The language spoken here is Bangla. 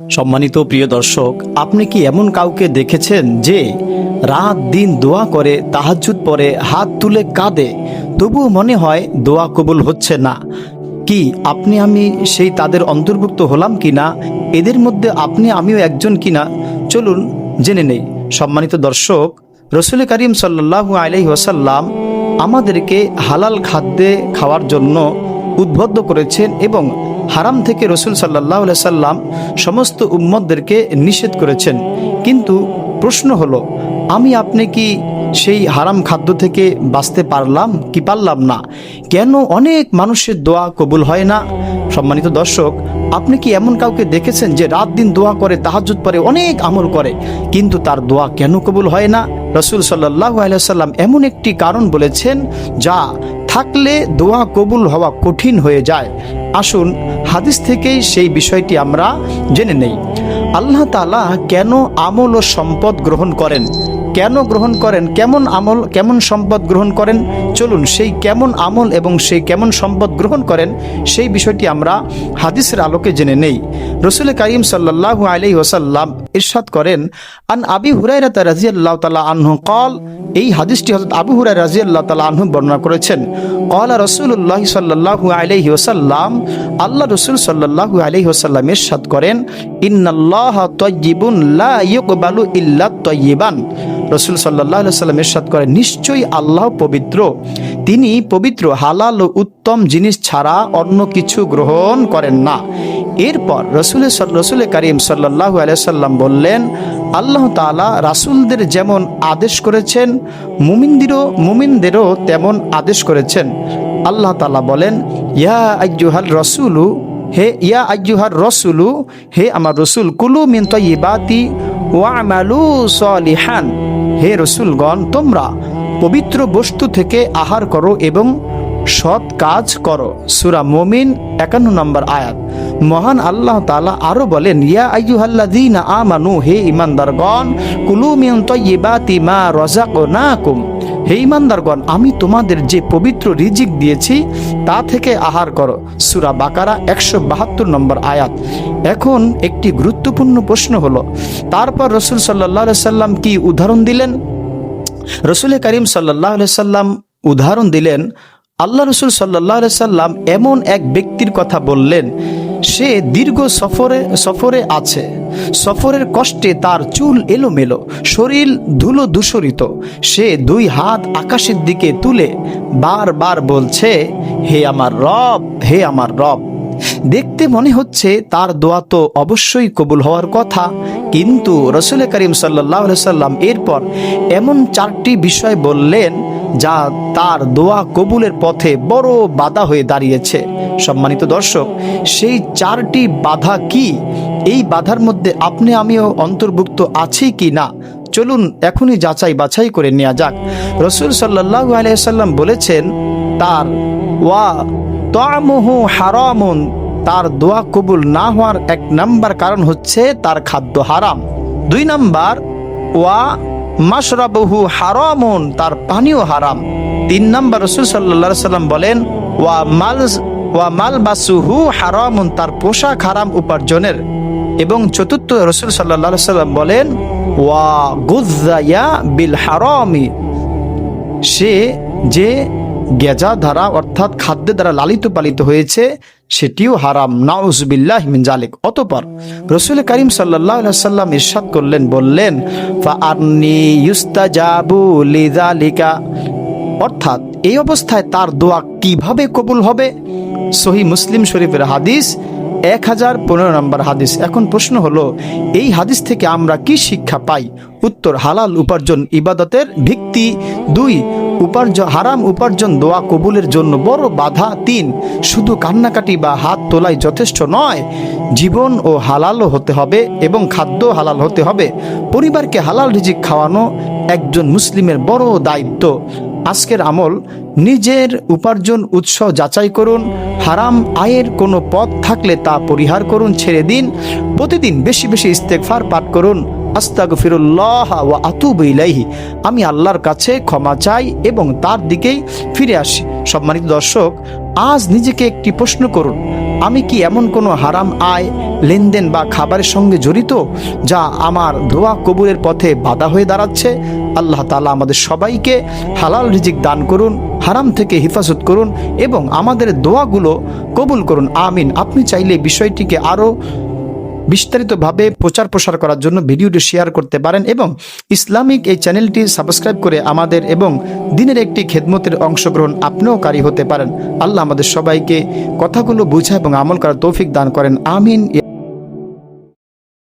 সম্মানিত প্রিয় দর্শক, আপনি কি এমন কাউকে দেখেছেন যে রাত দিন দোয়া করে, তাহাজ্জুদ পড়ে, হাত তুলে কাঁদে, তবুও মনে হয় দোয়া কবুল হচ্ছে না? কি আপনি আমি সেই তাদের অন্তর্ভুক্ত হলাম কিনা? এদের মধ্যে আপনি আমিও একজন কিনা? চলুন জেনে নেই। সম্মানিত দর্শক, রসুল করিম সাল্লাল্লাহু আলাইহি ওয়াসাল্লাম আমাদেরকে হালাল খাদ্যে খাওয়ার জন্য উদ্বুদ্ধ করেছেন এবং হারাম থেকে রসুল সাল্লাল্লাহু আলাইহি সাল্লাম সমস্ত উম্মতদেরকে নিষেধ করেছেন। কিন্তু প্রশ্ন হলো, আমি আপনি কি সেই হারাম খাদ্য থেকে বাঁচতে পারলাম কি পারলাম না? কেন অনেক মানুষের দোয়া কবুল হয় না? সম্মানিত দর্শক, আপনি কি এমন কাউকে দেখেছেন যে রাত দিন দোয়া করে, তাহাজ্জুদ পড়ে, অনেক আমল করে, কিন্তু তার দোয়া কেন কবুল হয় না? রসুল সাল্লাল্লাহু আলাইহি সাল্লাম এমন একটি কারণ বলেছেন যা থাকলে দোয়া কবুল হওয়া কঠিন হয়ে যায়। আসুন হাদিস থেকেই সেই বিষয়টি আমরা জেনে নেই। আল্লাহ তাআলা কেন আমল ও সম্পদ গ্রহণ করেন? কেন গ্রহণ করেন? কেমন আমল, কেমন সম্পদ গ্রহণ করেন? চলুন সেই কেমন আমল এবং সেই কেমন সম্পদ গ্রহণ করেন সেই বিষয়টি আমরা হাদিসের আলোকে জেনে নেই। রসুল করিম সাল্লাল্লাহু আলাইহি ওয়াসাল্লাম ইরশাদ করেন, আন আবি হুরায়রা রাদিয়াল্লাহু তাআলা আনহু قال, এই হাদিসটি হযরত আবু হুরায়রা রাদিয়াল্লাহু তাআলা আনহু বর্ণনা করেছেন। ক্বালা রাসূলুল্লাহ সাল্লাল্লাহু আলাইহি ওয়াসাল্লাম, আল্লাহ রাসূল সাল্লাল্লাহু আলাইহি ওয়াসাল্লাম ইরশাদ করেন, ইন্নাল্লাহা তাইয়্যিবুন লা ইয়াকবালু ইল্লা তাইয়্যিবান। রসুল সাল্লাল্লাহু আলাইহি ওয়াসাল্লাম ইরশাদ করেন, নিশ্চয়ই আল্লাহ পবিত্র, তিনি পবিত্র, হালাল ও উত্তম জিনিস ছাড়া অন্য কিছু গ্রহণ করেন না। এরপর রসুল করিম সাল্লাল্লাহু আলাইহি ওয়াসাল্লাম বললেন, আল্লাহ তাআলা রাসূলদের যেমন আদেশ করেছেন, মুমিনদেরও তেমন আদেশ করেছেন। আল্লাহ তাআলা বলেন, ইয়া আইয়ুহার রাসূলু, হে আমার রসুল, কুলু মিন তাইয়্যিবাতি ওয়া'মালু সলিহান, হে রসুলগণ, তোমরা পবিত্র বস্তু থেকে আহার করো এবং সৎ কাজ করো। সূরা মুমিন 51 নম্বর আয়াত। মহান আল্লাহ তাআলা আরো বলেন, ইয়া আইয়ুহাল্লাযীনা আমানু, হে ঈমানদারগণ, কুলু মিন তাইয়্যিবাতি মা রাযাকনাকুম, হে ঈমানদারগণ, আমি তোমাদের যে পবিত্র রিজিক দিয়েছি তা থেকে আহার করো। সূরা বাকারা 172 নম্বর আয়াত। এখন একটি গুরুত্বপূর্ণ প্রশ্ন হলো, তারপর রাসূল সাল্লাল্লাহু আলাইহি সাল্লাম কি উদাহরণ দিলেন? রসুল করিম সাল্লাল্লাহু আলাইহি সাল্লাম উদাহরণ দিলেন। আল্লাহ রসুল সাল্লাল্লাহু আলাইহি সাল্লাম এমন এক ব্যক্তির কথা বললেন, সে দীর্ঘ সফরে আছে। সফরের কষ্টে তার চুল এলোমেলো, শরীর ধুলো ধূসরিত। সে দুই হাত আকাশের দিকে তুলে বারবার বলছে, হে আমার রব, হে আমার রব। দেখতে মনে হচ্ছে তার দোয়া তো অবশ্যই কবুল হওয়ার কথা, কিন্তু রসুল করিম সাল্লাল্লাহু আলাইহি সাল্লাম এরপর এমন 4টি বিষয় বললেন যা তার দোয়া কবুলের পথে বড় বাধা হয়ে দাঁড়িয়েছে। সম্মানিত দর্শক, সেই 4টি বাধা কি? এই বাধার মধ্যে আপনি আমিও অন্তর্ভুক্ত আছি কি না? চলুন এখনই যাচাই বাছাই করে নেওয়া যাক। রসুল সাল্লাল্লাহু আলাইহি সাল্লাম বলেছেন, তার তা'মুহু হারামুন, তার দোয়া কবুল না হওয়ার 1 নাম্বার কারণ হচ্ছে তার খাদ্য হারাম। 2 নাম্বার, মাশরাবুহু হারামুন, তার পানীয় হারাম। 3 নাম্বার, রাসূল সাল্লাল্লাহু আলাইহি সাল্লাম বলেন, মালবাসুহু হারামুন, তার পোশাক হারাম উপার্জনের। এবং 4th, রাসূল সাল্লাল্লাহু আলাইহি সাল্লাম বলেন, গুযযায়া বিল হারামি, সে যে গেজা দ্বারা অর্থাৎ খাদ্যের দ্বারা লালিত পালিত হয়েছে সেটিও হারাম। নাউযুবিল্লাহি মিন যালিক। অতঃপর রাসূল করিম সাল্লাল্লাহু আলাইহি সাল্লাম ইরশাদ করলেন, বললেন, ফাআন্নি ইউস্তাজাবু লিযালিকা, অর্থাৎ এই অবস্থায় তার দোয়া কিভাবে কবুল হবে? সহিহ মুসলিম শরীফের হাদিস 1015 নম্বর হাদিস। এখন প্রশ্ন হলো, এই হাদিস থেকে আমরা কি শিক্ষা পাই? উত্তর, হালাল উপার্জন ইবাদতের ভিত্তি। 2, হারাম উপার্জন দোয়া কবুলের জন্য বড় বাধা। 3, শুধু কান্নাকাটি বা হাত তোলাই যথেষ্ট নয়, জীবন ও হালালও হতে হবে এবং খাদ্য হালাল হতে হবে। পরিবারকে হালাল রিজিক খাওয়ানো একজন মুসলিমের বড় দায়িত্ব। আজকের আমল, নিজের উপার্জন উৎস যাচাই করুন। হারাম আয়ের কোনো পথ থাকলে তা পরিহার করুন, ছেড়ে দিন। প্রতিদিন বেশি বেশি ইস্তেগফার পাঠ করুন, আস্তাগফিরুল্লাহ ওয়া আতুবু ইলাইহি, আমি আল্লাহর কাছে ক্ষমা চাই এবং তার দিকেই ফিরে আসি। সম্মানিত দর্শক, আজ নিজেকে একটি প্রশ্ন করুন, আমি কি এমন কোনো হারাম আয়, লেনদেন বা খাবারের সঙ্গে জড়িত যা আমার দোয়া কবুলের পথে বাধা হয়ে দাঁড়াচ্ছে? আল্লাহ তাআলা আমাদের সবাইকে হালাল রিজিক দান করুন, হারাম থেকে হেফাজত করুন এবং আমাদের দোয়াগুলো কবুল করুন, আমিন। আপনি চাইলে বিষয়টিকে আরও বিস্তারিতভাবে প্রচার প্রসার করার জন্য ভিডিওটি শেয়ার করতে পারেন এবং ইসলামিক এই চ্যানেলটি সাবস্ক্রাইব করে আমাদের এবং দিনের একটি খেদমতের অংশগ্রহণ আপনিও কারী হতে পারেন। আল্লাহ আমাদের সবাইকে কথাগুলো বুঝা এবং আমল করার তৌফিক দান করেন, আমিন।